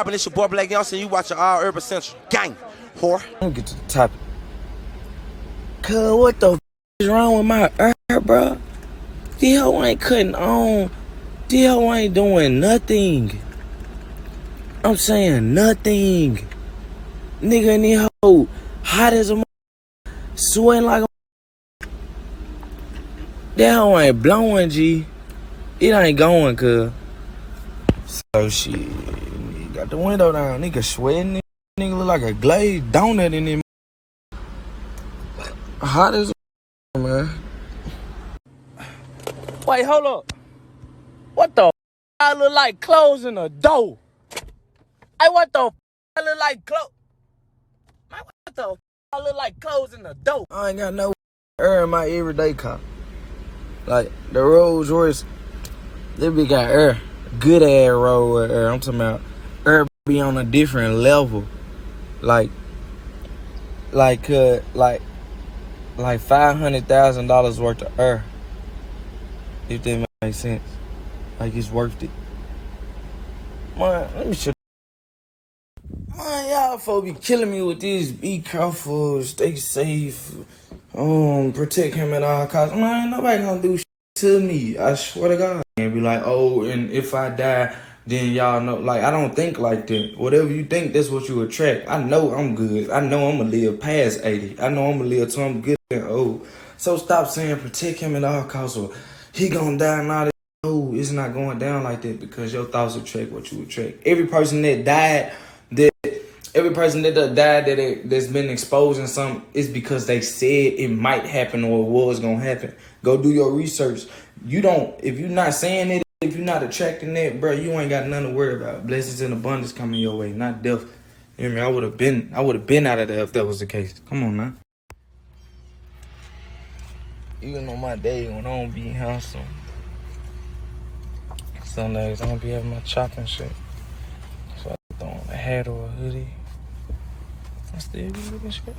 It's your boy Black Youngster. You watching All Urban Central. Gang. Whore. Let me get to the topic. Cuz, what the is wrong with my ear, bro? These hoe ain't cutting on. These hoe ain't doing nothing. I'm saying nothing. Nigga in these hoe hot as a sweating like a that hoe ain't blowing, G. It ain't going, cuz. So shit, nigga got the window down. Nigga sweating. Nigga look like a glazed donut in him. Hot as a man. Wait, hold up. What the I look like closing a door? Hey, what the I look like Man, what the I look like closing the door? I ain't got no air in my everyday car. Like the Royce, they be got air. Good ass road air. I'm talking about air be on a different level. Like $500,000 worth of air. If that makes sense. Like it's worth it. Man, let me show. Man, y'all folks be killing me with this. Be careful, stay safe, protect him at all costs. Man, ain't nobody gonna do shit to me. I swear to God. And be like, oh, and if I die, then y'all know. Like, I don't think like that. Whatever you think, that's what you attract. I know I'm good. I know I'm gonna live past 80. I know I'm gonna live till I'm good and old. So stop saying protect him at all costs or he gonna die and all that. No, it's not going down like that because your thoughts attract what you attract. Every person that died, that's been exposed in something is because they said it might happen or it was gonna happen. Go do your research. If you're not saying it, if you're not attracting that, bro, you ain't got nothing to worry about. Blessings and abundance coming your way, not death. You hear me? I would have been out of there if that was the case. Come on, man. Even on my day when I don't be handsome. Some days I don't be having my chopping shit. So I throw on a hat or a hoodie. I still be looking straight.